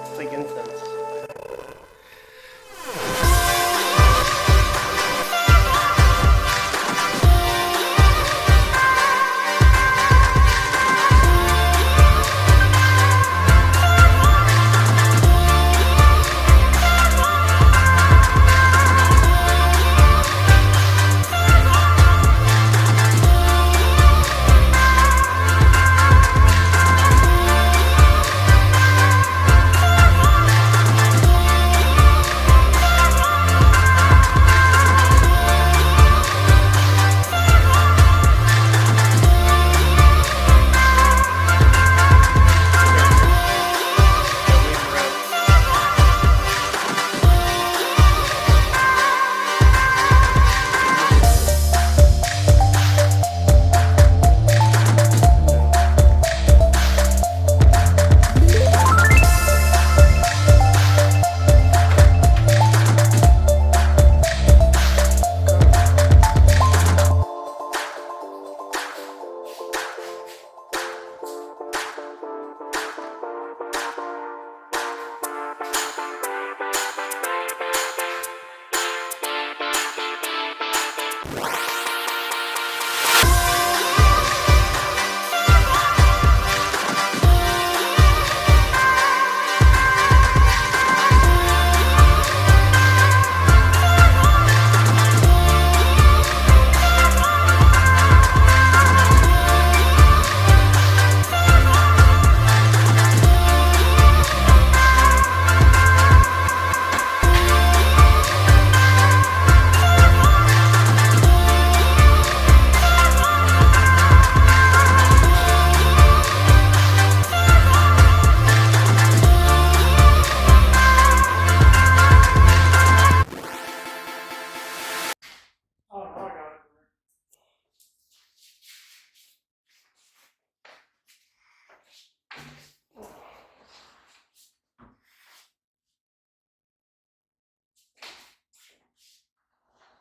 It's like incense.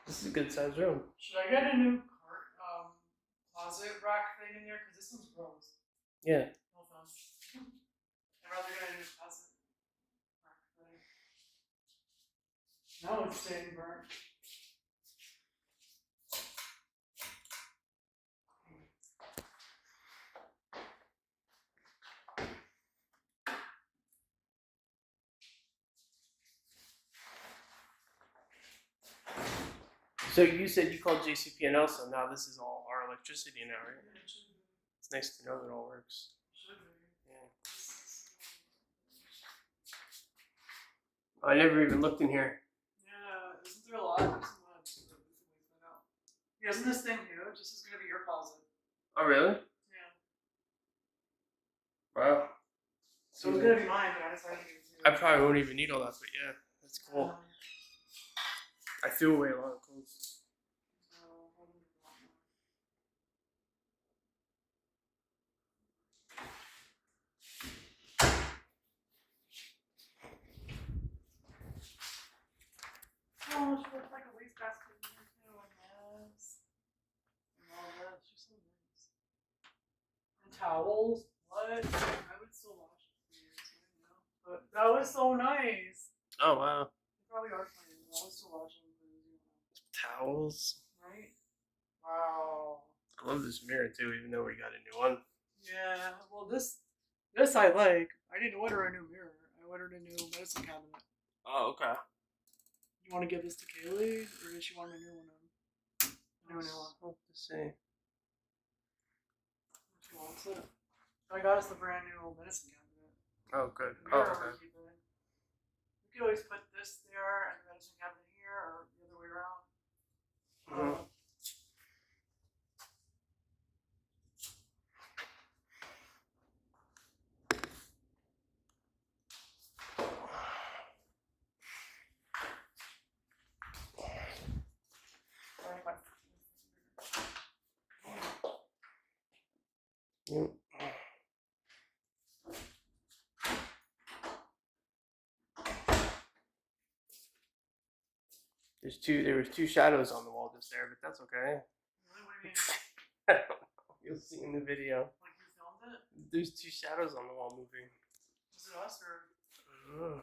This is a good sized room. Should I get a new closet rack thing in there? Because this one's gross. Yeah. No offense. I'd rather get a new closet rack thing. Now it's staying burnt. So you said you called JCP&L, so now this is all our electricity now, right? It's nice to know that it all works. Yeah. I never even looked in here. Yeah, isn't there a lot? There's some mud. Yeah, isn't this thing huge? This is gonna be your closet. Oh, really? Yeah. Wow. So it's gonna be mine, but I decided to give it to you. I probably won't even need all that, but yeah, that's cool. I threw away a lot of clothes. Oh, she looks like a wastebasket in here too, and this. And all this. She's so nice. And towels. What? I would still wash it for years, I know. But that was so nice. Oh, wow. They probably are clean, but I would still wash them for you. Towels. Right? Wow. I love this mirror too, even though we got a new one. Yeah, well this I like. I didn't order a new mirror. I ordered a new medicine cabinet. Oh, okay. You want to give this to Kaylee, or does she want a new one? A new one. Let's see. She wants it. I got us the brand new medicine cabinet. Oh, good. Mirror, Oh, okay. We could always put this there and the medicine cabinet here, or the other way around. Mm-hmm. Yep. There was two shadows on the wall just there, but that's okay. Really? What do you mean? I don't know. You'll see in the video. Like you filmed it? There's two shadows on the wall moving. Was it us or?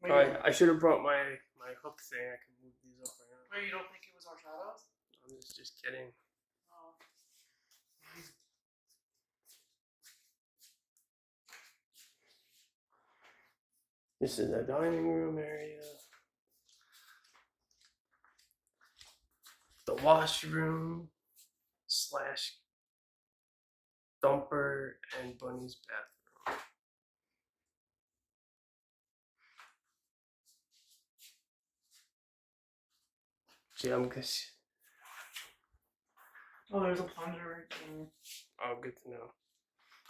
Wait, I should have brought my hook thing. I can move these up right now. wait, you don't think it was our shadows? I'm just kidding. Oh. This is the dining room area. The washroom / dumper and Bunny's bathroom. Gee, Oh, there's a plunger right there. oh, good to know.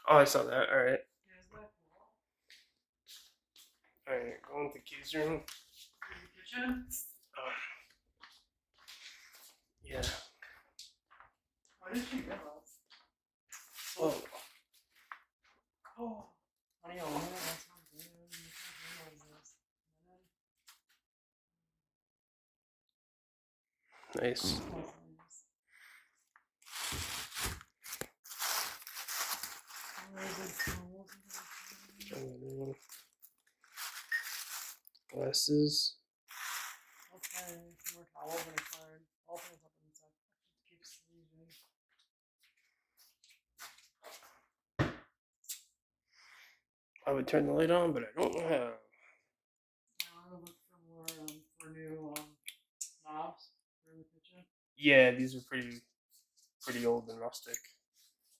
Oh, I saw that. All right. Yeah, is that cool? All right. Go into Key's room. In the kitchen? Yeah. Why did she give us? Oh. Oh. Honey, I want to that's not good. You can't handle this. Nice. Glasses. Okay, more towels and a card. All things up inside. Keep sneezing. I would turn the light on, but I don't know how. I'm gonna look for more for new knobs for the kitchen. Yeah, these are pretty old and rustic.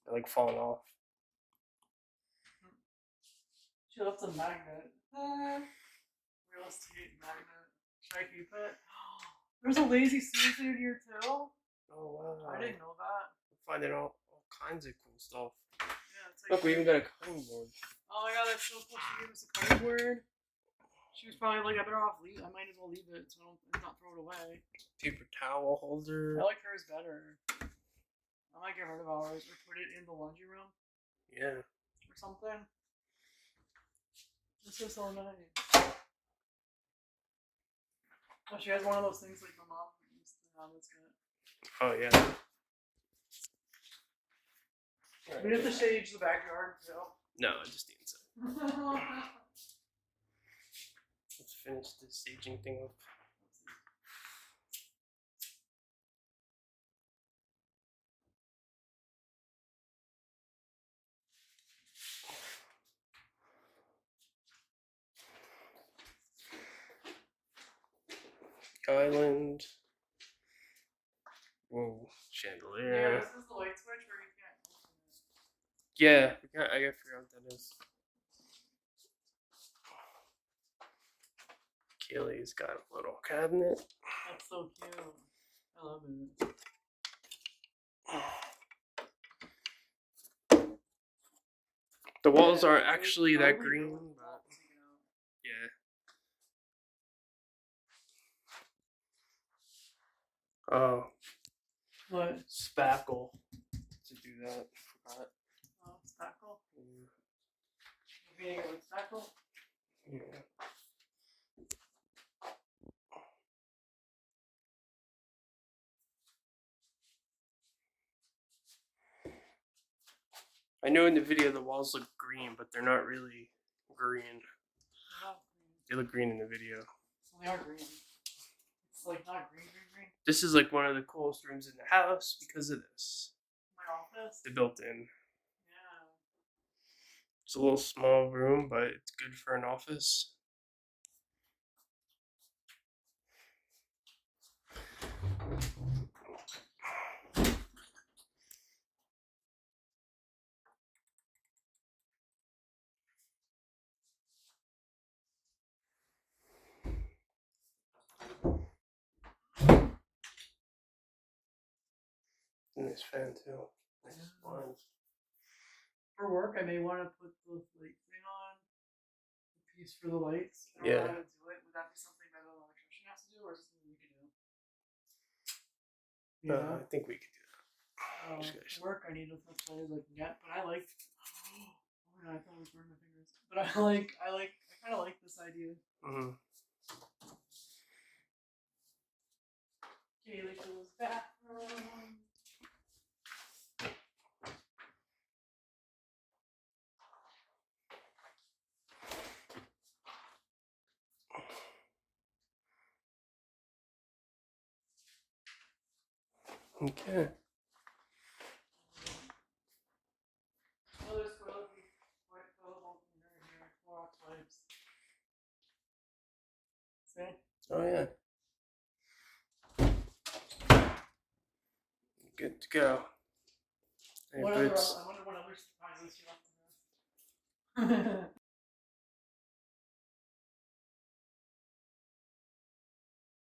They're like falling off. She left a magnet. Real estate magnet. Should I keep it? There's a lazy Susan in here too. Oh wow! I didn't know that. We're finding all kinds of cool stuff. Yeah, it's like. Look, we even got a cutting board. Oh my god, that's so cool. She gave us a cutting board. She was probably like, I better off leave. I might as well leave it so I don't not throw it away. Paper towel holder. I like hers better. I might get rid of ours or put it in the laundry room. Yeah. Or something. This is so nice. Oh, she has one of those things like my mom used to have. That's good. Oh yeah. We have to stage the backyard too. No, just the inside. Let's finish this staging thing up. Island. Whoa, chandelier. Yeah, this is the light switch where you can't open it. Yeah, I gotta figure out what that is. Keely's got a little cabinet. That's so cute. I love it. The walls aren't actually that green, but yeah. Oh, What? spackle to do that. Forgot. Oh, spackle? Yeah. Being with spackle? Yeah. I know in the video the walls look green, but they're not really green. They look green in the video. Well, they are green. It's like not green. This is like one of the coolest rooms in the house because of this. My office? The built-in. Yeah. It's a little small room, but it's good for an office. And this fan too. Nice blinds. For work, I may want to put the light thing on. The piece for the lights. I don't Yeah. know how to do it. Would that be something that an electrician has to do, or something we could do? Yeah. I think we could do that. work I need as much light as I can get, but I like. Oh my god, I thought I was burning my fingers. But I kind of like this idea. Mm-hmm. Kaylee goes bathroom. Okay. Another white toilet cleaner in here, Clorox wipes. See? Oh yeah. Good to go. Hey, I wonder what other surprises she left in this.